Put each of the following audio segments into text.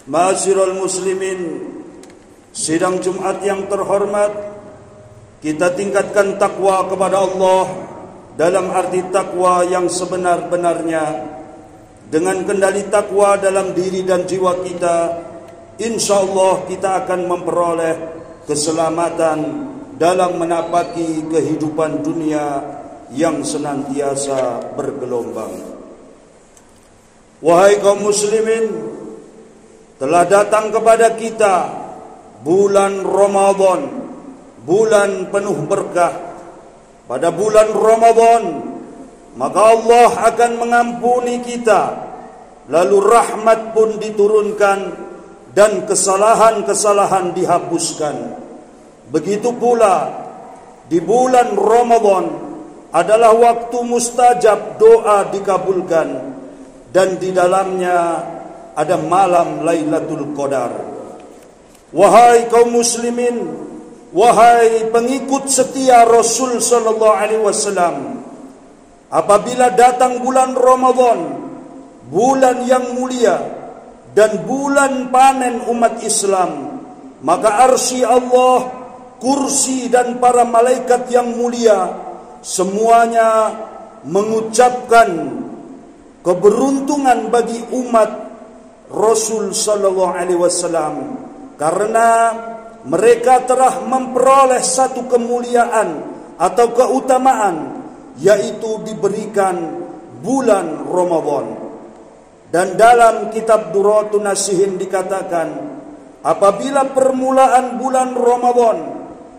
Ma'asyiral muslimin, sidang Jumat yang terhormat, kita tingkatkan takwa kepada Allah dalam arti takwa yang sebenar-benarnya. Dengan kendali takwa dalam diri dan jiwa kita, insyaallah kita akan memperoleh keselamatan dalam menapaki kehidupan dunia yang senantiasa bergelombang. Wahai kaum muslimin, telah datang kepada kita bulan Ramadan, bulan penuh berkah. Pada bulan Ramadan, maka Allah akan mengampuni kita, lalu rahmat pun diturunkan dan kesalahan-kesalahan dihapuskan. Begitu pula di bulan Ramadan adalah waktu mustajab, doa dikabulkan, dan di dalamnya ada malam Lailatul Qadar. Wahai kaum muslimin, wahai pengikut setia Rasul sallallahu alaihi wasallam, apabila datang bulan Ramadan, bulan yang mulia dan bulan panen umat Islam, maka arsy Allah, kursi dan para malaikat yang mulia semuanya mengucapkan keberuntungan bagi umat Rasul sallallahu alaihi wasallam, karena mereka telah memperoleh satu kemuliaan atau keutamaan, yaitu diberikan bulan Ramadan. Dan dalam kitab Duratun Nasihin dikatakan, apabila permulaan bulan Ramadan,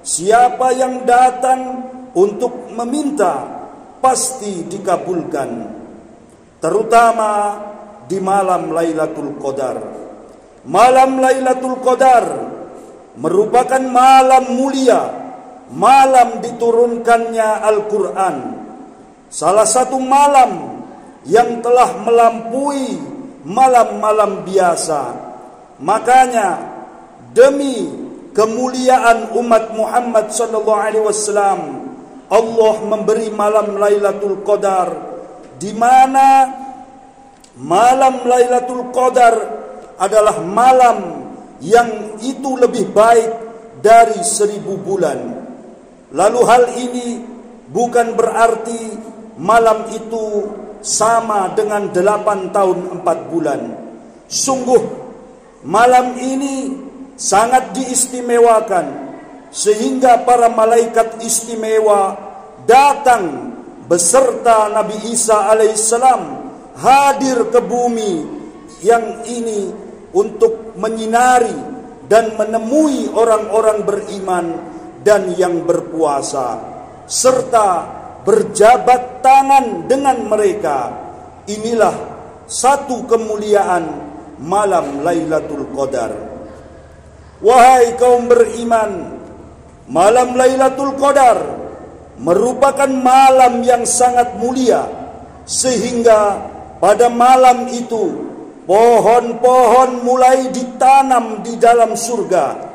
siapa yang datang untuk meminta pasti dikabulkan, terutama di malam Lailatul Qadar. Malam Lailatul Qadar merupakan malam mulia, malam diturunkannya Al-Quran, salah satu malam yang telah melampaui malam-malam biasa. Makanya demi kemuliaan umat Muhammad sallallahu alaihi wasallam, Allah memberi malam Lailatul Qadar, di mana malam Lailatul Qadar adalah malam yang itu lebih baik dari 1000 bulan. Lalu hal ini bukan berarti malam itu sama dengan 8 tahun 4 bulan. Sungguh malam ini sangat diistimewakan, sehingga para malaikat istimewa datang beserta Nabi Isa alaihissalam hadir ke bumi yang ini untuk menyinari dan menemui orang-orang beriman dan yang berpuasa, serta berjabat tangan dengan mereka. Inilah satu kemuliaan malam Lailatul Qadar. Wahai kaum beriman, malam Lailatul Qadar merupakan malam yang sangat mulia, sehingga pada malam itu pohon-pohon mulai ditanam di dalam surga.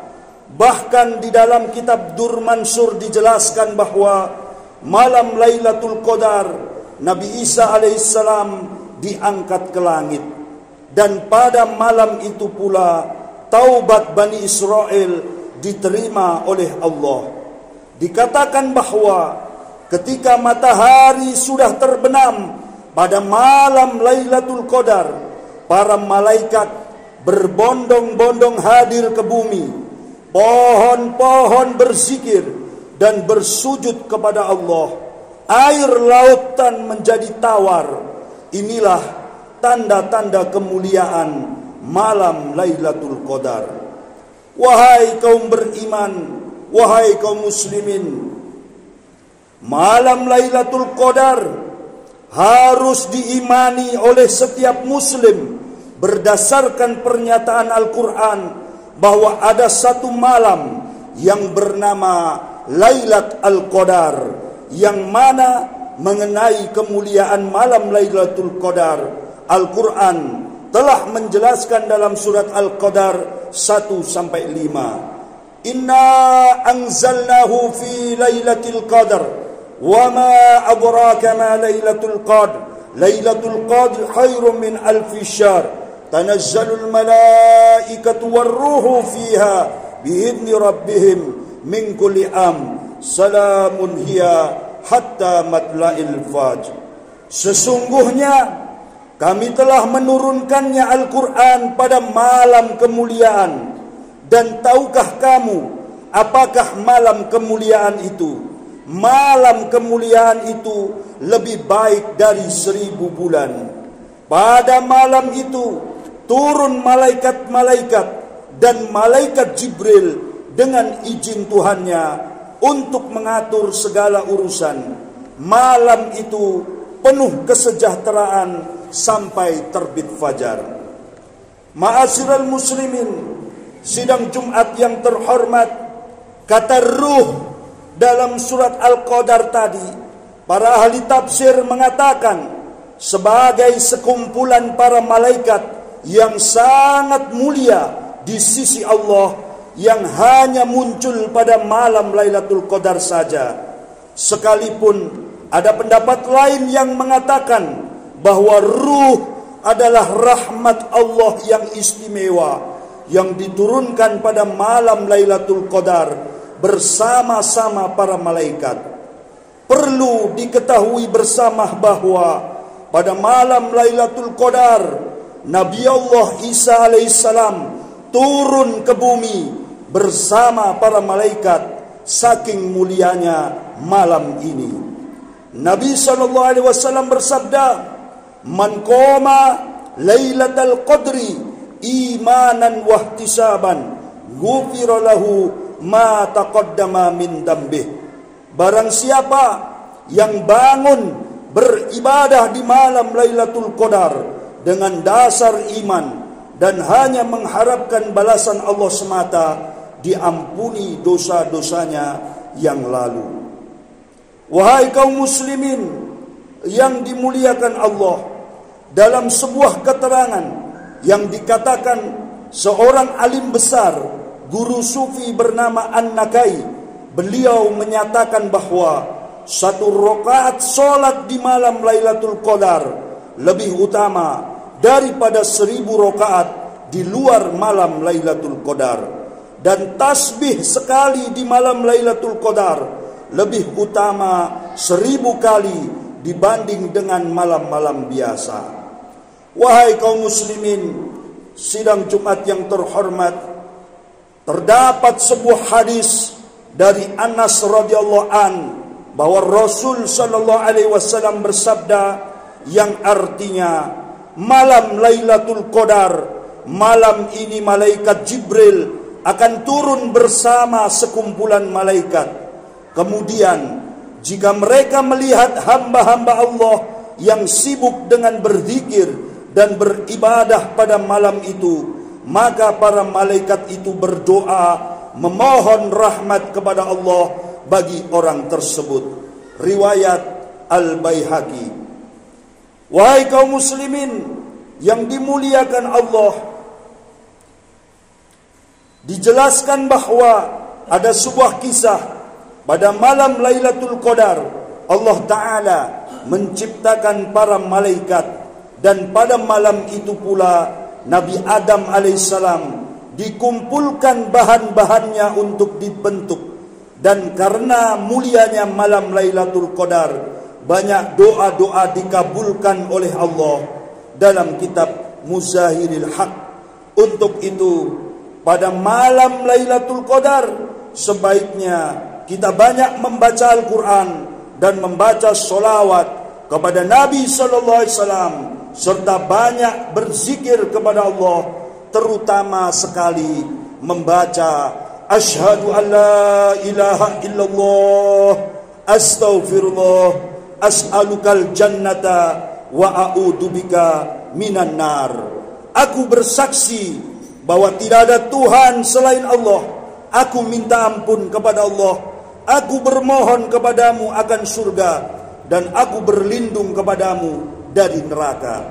Bahkan di dalam kitab Dur Mansur dijelaskan bahwa malam Lailatul Qadar Nabi Isa alaihissalam diangkat ke langit, dan pada malam itu pula taubat Bani Israel diterima oleh Allah. Dikatakan bahwa ketika matahari sudah terbenam pada malam Lailatul Qadar, para malaikat berbondong-bondong hadir ke bumi. Pohon-pohon berzikir dan bersujud kepada Allah. Air lautan menjadi tawar. Inilah tanda-tanda kemuliaan malam Lailatul Qadar. Wahai kaum beriman, wahai kaum muslimin, malam Lailatul Qadar harus diimani oleh setiap muslim berdasarkan pernyataan Al-Quran bahwa ada satu malam yang bernama Lailat Al-Qadar, yang mana mengenai kemuliaan malam Lailatul Qadar, Al-Quran telah menjelaskan dalam surat Al-Qadar 1-5. Inna anzalnahu fi Lailatul Qadar wa ma adraka ma Lailatul Qadr. Lailatul Qadr khairun min alfi syahr. tanazzalul malaikatu warruhu fiha biidzni rabbihim min kulli salamun hiya hatta matla'il fajr. Sesungguhnya kami telah menurunkannya Al-Quran pada malam kemuliaan. Dan tahukah kamu apakah malam kemuliaan itu? Malam kemuliaan itu lebih baik dari 1000 bulan. Pada malam itu turun malaikat-malaikat dan malaikat Jibril dengan izin Tuhannya untuk mengatur segala urusan. Malam itu penuh kesejahteraan sampai terbit fajar. Ma'asyiral muslimin, sidang Jumat yang terhormat, kata ruh dalam surat Al-Qadar tadi, para ahli tafsir mengatakan sebagai sekumpulan para malaikat yang sangat mulia di sisi Allah yang hanya muncul pada malam Lailatul Qadar saja. Sekalipun ada pendapat lain yang mengatakan bahwa ruh adalah rahmat Allah yang istimewa yang diturunkan pada malam Lailatul Qadar bersama-sama para malaikat. Perlu diketahui bersama bahwa pada malam Lailatul Qadar Nabi Allah Isa alaihissalam turun ke bumi bersama para malaikat, saking mulianya malam ini. Nabi SAW bersabda, "Man qama Lailatul Qadri imanan wahtisaban, ghufira lahu ma taqaddama min dambih." Barang siapa yang bangun beribadah di malam Lailatul Qadar dengan dasar iman dan hanya mengharapkan balasan Allah semata, diampuni dosa-dosanya yang lalu. Wahai kaum muslimin yang dimuliakan Allah, dalam sebuah keterangan yang dikatakan seorang alim besar, guru sufi bernama An-Nakai, beliau menyatakan bahwa satu rakaat solat di malam Lailatul Qadar lebih utama daripada 1000 rakaat di luar malam Lailatul Qadar, dan tasbih sekali di malam Lailatul Qadar lebih utama 1000 kali dibanding dengan malam-malam biasa. Wahai kaum muslimin, sidang Jumat yang terhormat, terdapat sebuah hadis dari Anas radhiyallahu an bahwa Rasul sallallahu alaihi wasallam bersabda yang artinya, malam Lailatul Qadar, malam ini malaikat Jibril akan turun bersama sekumpulan malaikat. Kemudian jika mereka melihat hamba-hamba Allah yang sibuk dengan berzikir dan beribadah pada malam itu, maka para malaikat itu berdoa memohon rahmat kepada Allah bagi orang tersebut. Riwayat Al-Baihaqi. Wahai kaum muslimin yang dimuliakan Allah, dijelaskan bahwa ada sebuah kisah pada malam Lailatul Qadar. Allah Ta'ala menciptakan para malaikat, dan pada malam itu pula Nabi Adam alaihissalam dikumpulkan bahan-bahannya untuk dibentuk. Dan karena mulianya malam Lailatul Qadar, banyak doa-doa dikabulkan oleh Allah dalam kitab Muzahiril Haq. Untuk itu, pada malam Lailatul Qadar sebaiknya kita banyak membaca Al-Quran dan membaca sholawat kepada Nabi SAW, serta banyak berzikir kepada Allah, terutama sekali membaca Asyhadu an la ilaha illallah, astaghfirullah, as'alukal jannata wa a'udzubika minan nar. Aku bersaksi bahwa tidak ada Tuhan selain Allah. Aku minta ampun kepada Allah. Aku bermohon kepadamu akan surga, dan aku berlindung kepadamu dari neraka.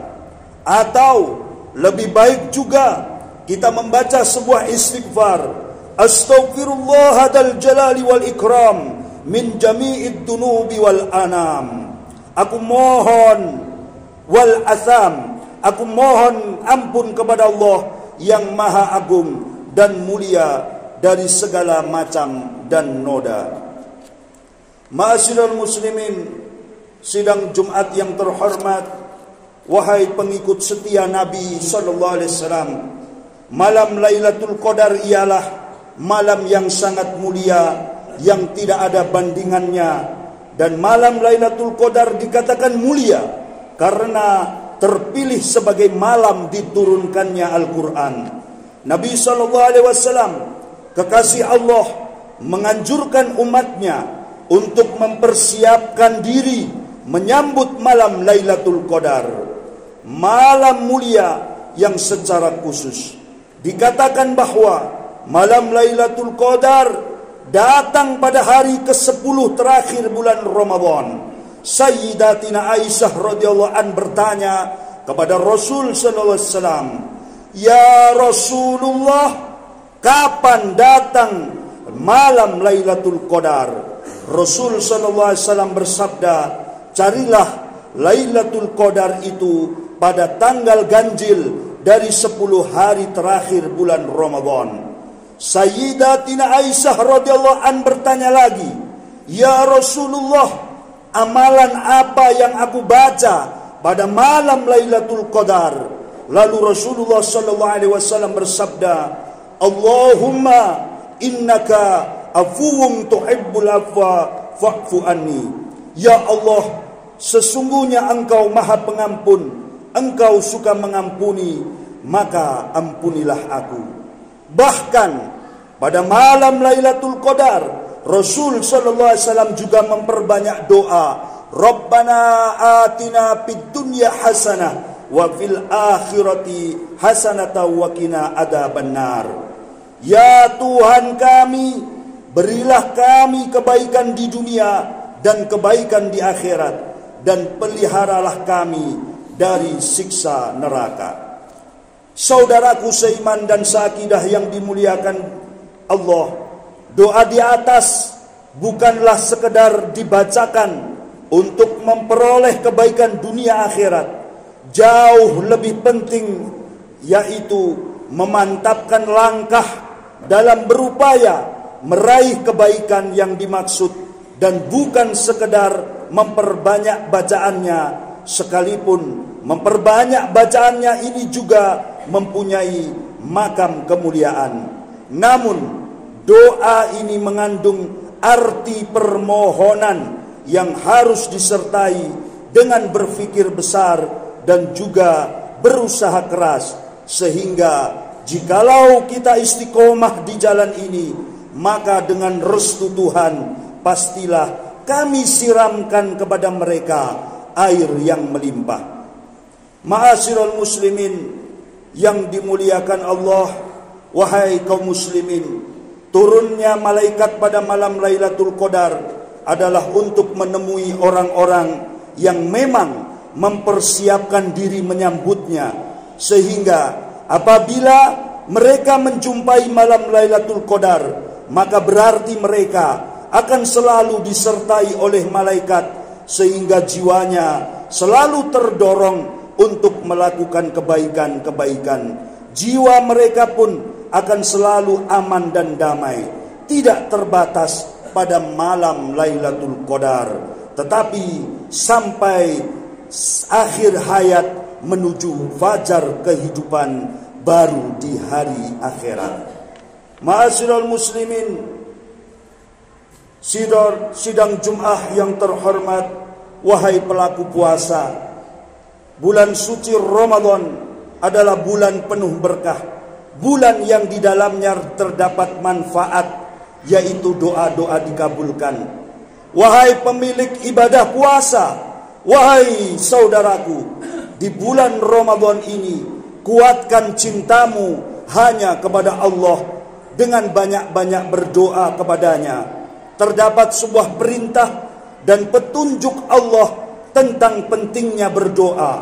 Atau lebih baik juga kita membaca sebuah istighfar, Astaghfirullahal jalali wal ikram min jami'id dunubi wal anam. Aku mohon wal atham, aku mohon ampun kepada Allah yang maha agung dan mulia dari segala macam dan noda. Ma'asyiral muslimin, sidang Jumat yang terhormat, wahai pengikut setia Nabi sallallahu alaihi wasallam, malam Lailatul Qadar ialah malam yang sangat mulia yang tidak ada bandingannya, dan malam Lailatul Qadar dikatakan mulia karena terpilih sebagai malam diturunkannya Al-Quran. Nabi SAW, kekasih Allah, menganjurkan umatnya untuk mempersiapkan diri menyambut malam Lailatul Qadar, malam mulia yang secara khusus dikatakan bahwa malam Lailatul Qadar datang pada hari ke-10 terakhir bulan Ramadan. Sayyidatina Aisyah radhiyallahu an bertanya kepada Rasul sallallahu alaihi wasallam, "Ya Rasulullah, kapan datang malam Lailatul Qadar?" Rasul sallallahu alaihi wasallam bersabda, "Carilah Lailatul Qadar itu pada tanggal ganjil dari 10 hari terakhir bulan Ramadan." Sayyidatina Aisyah radhiyallahu an bertanya lagi, "Ya Rasulullah, amalan apa yang aku baca pada malam Lailatul Qadar?" Lalu Rasulullah sallallahu alaihi wasallam bersabda, "Allahumma innaka afuwun tuhibbul afwa fa'fu anni." Ya Allah, sesungguhnya Engkau Maha Pengampun, Engkau suka mengampuni, maka ampunilah aku. Bahkan pada malam Lailatul Qadar, Rasul sallallahu alaihi wasallam juga memperbanyak doa, "Rabbana atina fid dunya hasanah wa fil akhirati hasanatan wa qina adzabannar." Ya Tuhan kami, berilah kami kebaikan di dunia dan kebaikan di akhirat, dan peliharalah kami dari siksa neraka. Saudaraku seiman dan seakidah yang dimuliakan Allah, doa di atas bukanlah sekedar dibacakan untuk memperoleh kebaikan dunia akhirat. Jauh lebih penting yaitu memantapkan langkah dalam berupaya meraih kebaikan yang dimaksud, dan bukan sekedar memperbanyak bacaannya, sekalipun memperbanyak bacaannya ini juga mempunyai makam kemuliaan. Namun doa ini mengandung arti permohonan yang harus disertai dengan berpikir besar dan juga berusaha keras, sehingga jikalau kita istiqomah di jalan ini, maka dengan restu Tuhan pastilah kami siramkan kepada mereka air yang melimpah. Ma'asyiral muslimin yang dimuliakan Allah, wahai kaum muslimin, turunnya malaikat pada malam Lailatul Qadar adalah untuk menemui orang-orang yang memang mempersiapkan diri menyambutnya, sehingga apabila mereka menjumpai malam Lailatul Qadar, maka berarti mereka akan selalu disertai oleh malaikat, sehingga jiwanya selalu terdorong untuk melakukan kebaikan-kebaikan. Jiwa mereka pun akan selalu aman dan damai, tidak terbatas pada malam Lailatul Qadar, tetapi sampai akhir hayat menuju fajar kehidupan baru di hari akhirat. Ma'asyiral muslimin, sidang Jum'ah yang terhormat, wahai pelaku puasa, bulan suci Ramadan adalah bulan penuh berkah, bulan yang di dalamnya terdapat manfaat, yaitu doa-doa dikabulkan. Wahai pemilik ibadah puasa, wahai saudaraku, di bulan Ramadan ini kuatkan cintamu hanya kepada Allah dengan banyak-banyak berdoa kepadanya. Terdapat sebuah perintah dan petunjuk Allah tentang pentingnya berdoa.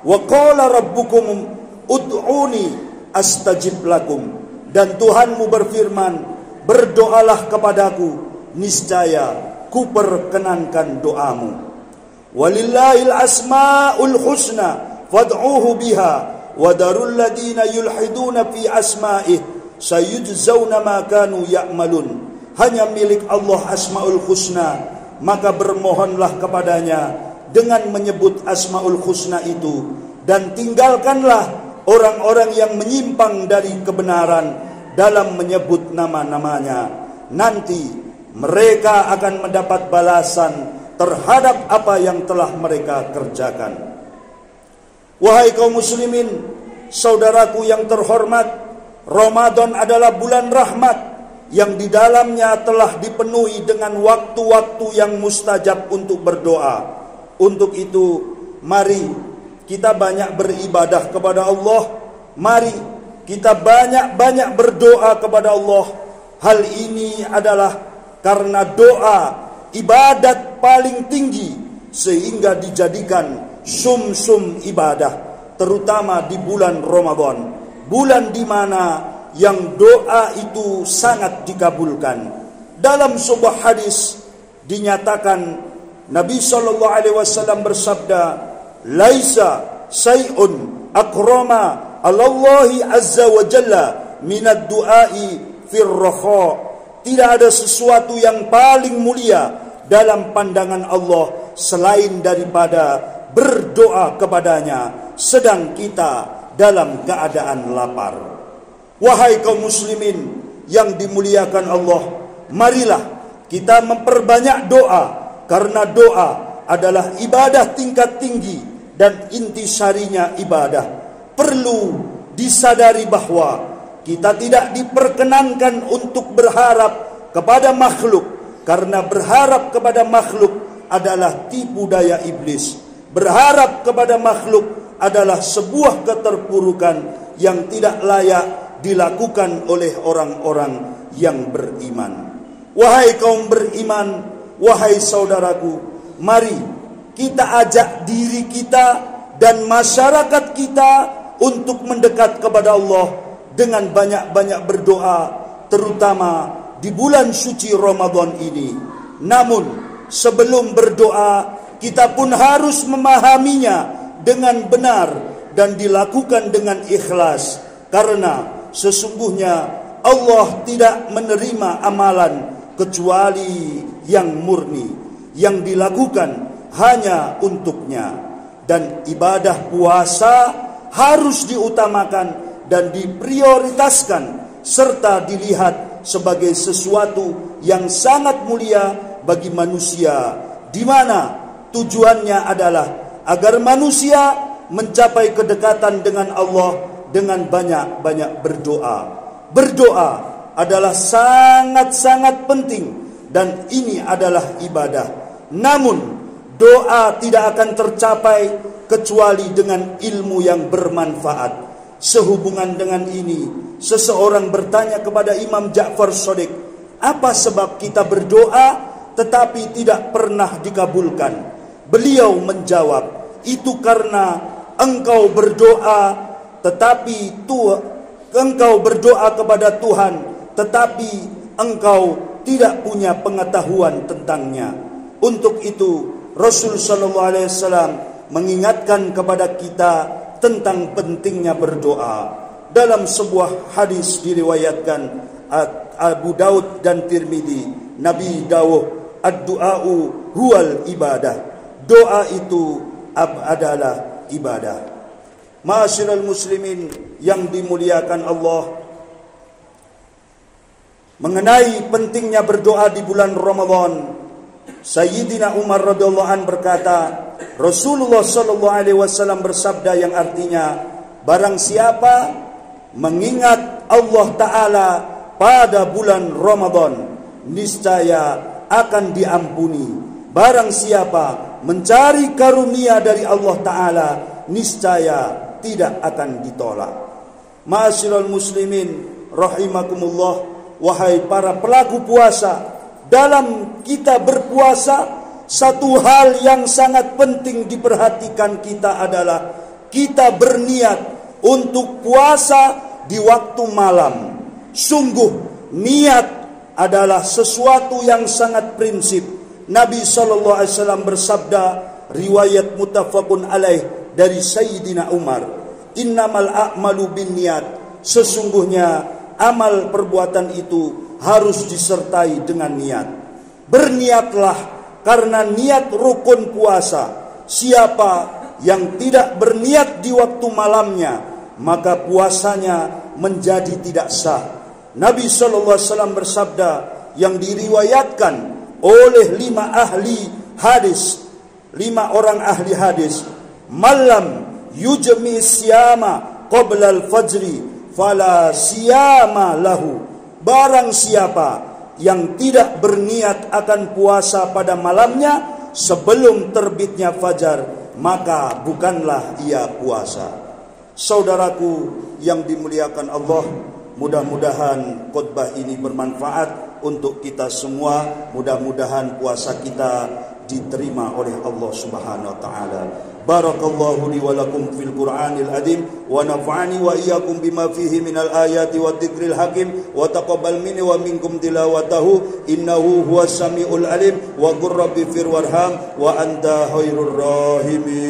Wa qala rabbukum ud'uni astajib lakum. Dan Tuhanmu berfirman, berdoalah kepadaku, niscaya kuperkenankan doamu. Walillahil asmaul husna fad'uhu biha wa darul ladina yulhiduna fi asma'ih sayujzauna ma kanu ya'malun. Hanya milik Allah Asmaul Husna, maka bermohonlah kepadanya dengan menyebut Asmaul Husna itu, dan tinggalkanlah orang-orang yang menyimpang dari kebenaran dalam menyebut nama-namanya. Nanti mereka akan mendapat balasan terhadap apa yang telah mereka kerjakan. Wahai kaum muslimin, saudaraku yang terhormat, Ramadan adalah bulan rahmat yang di dalamnya telah dipenuhi dengan waktu-waktu yang mustajab untuk berdoa. Untuk itu, mari kita banyak beribadah kepada Allah. Mari kita banyak-banyak berdoa kepada Allah. Hal ini adalah karena doa ibadat paling tinggi, sehingga dijadikan sum-sum ibadah, terutama di bulan Ramadan, bulan di mana yang doa itu sangat dikabulkan. Dalam sebuah hadis dinyatakan Nabi SAW bersabda, "Laisa say'un akrama Allahi azza wa jalla minad du'ai fir rakha." Tidak ada sesuatu yang paling mulia dalam pandangan Allah selain daripada berdoa kepadanya sedang kita dalam keadaan lapar. Wahai kaum muslimin yang dimuliakan Allah, marilah kita memperbanyak doa, karena doa adalah ibadah tingkat tinggi dan intisarinya ibadah. Perlu disadari bahwa kita tidak diperkenankan untuk berharap kepada makhluk, karena berharap kepada makhluk adalah tipu daya iblis. Berharap kepada makhluk adalah sebuah keterpurukan yang tidak layak dilakukan oleh orang-orang yang beriman. Wahai kaum beriman, wahai saudaraku, mari kita ajak diri kita dan masyarakat kita untuk mendekat kepada Allah dengan banyak-banyak berdoa, terutama di bulan suci Ramadan ini. Namun sebelum berdoa, kita pun harus memahaminya dengan benar dan dilakukan dengan ikhlas, karena sesungguhnya Allah tidak menerima amalan kecuali yang murni, yang dilakukan hanya untuknya. Dan ibadah puasa harus diutamakan dan diprioritaskan, serta dilihat sebagai sesuatu yang sangat mulia bagi manusia, di mana tujuannya adalah agar manusia mencapai kedekatan dengan Allah dengan banyak-banyak berdoa. Berdoa adalah sangat-sangat penting dan ini adalah ibadah. Namun doa tidak akan tercapai kecuali dengan ilmu yang bermanfaat. Sehubungan dengan ini, seseorang bertanya kepada Imam Ja'far Shadiq, apa sebab kita berdoa tetapi tidak pernah dikabulkan? Beliau menjawab, itu karena engkau berdoa kepada Tuhan, tetapi engkau tidak punya pengetahuan tentangnya. Untuk itu Rasul sallallahu alaihi wasallam mengingatkan kepada kita tentang pentingnya berdoa. Dalam sebuah hadis diriwayatkan Abu Daud dan Tirmidzi, Nabi dawuh, ad-du'a'u huwal ibadah. Doa itu adalah ibadah. Ma'asyiral muslimin yang dimuliakan Allah, mengenai pentingnya berdoa di bulan Ramadan, Sayyidina Umar radhiyallahu anhu berkata, Rasulullah sallallahu alaihi wasallam bersabda yang artinya, barang siapa mengingat Allah Ta'ala pada bulan Ramadan, niscaya akan diampuni. Barang siapa mencari karunia dari Allah Ta'ala, niscaya tidak akan ditolak. Ma'asyiral muslimin rahimakumullah, wahai para pelaku puasa, dalam kita berpuasa, satu hal yang sangat penting diperhatikan kita adalah kita berniat untuk puasa di waktu malam. Sungguh niat adalah sesuatu yang sangat prinsip. Nabi SAW bersabda, riwayat muttafaqun alaih dari Sayyidina Umar, innamal a'malu binniyat, sesungguhnya amal perbuatan itu harus disertai dengan niat. Berniatlah, karena niat rukun puasa. Siapa yang tidak berniat di waktu malamnya, maka puasanya menjadi tidak sah. Nabi SAW bersabda, yang diriwayatkan oleh 5 orang ahli hadis, malam yujmi siyama qabla al-fajri fala siyama lahu. Barang siapa yang tidak berniat akan puasa pada malamnya sebelum terbitnya fajar, maka bukanlah ia puasa. Saudaraku yang dimuliakan Allah, mudah-mudahan khutbah ini bermanfaat untuk kita semua. Mudah-mudahan puasa kita diterima oleh Allah Subhanahu wa taala. Barakallahu li wa lakum fil Qur'anil azim wa nafa'ani wa iyyakum bima fihi minal ayati wa dzikril hakim wa taqabbal minni wa minkum tilawatahu innahu huwas samiul alim wa qur rabbi fir warham wa anta khairur rahimin.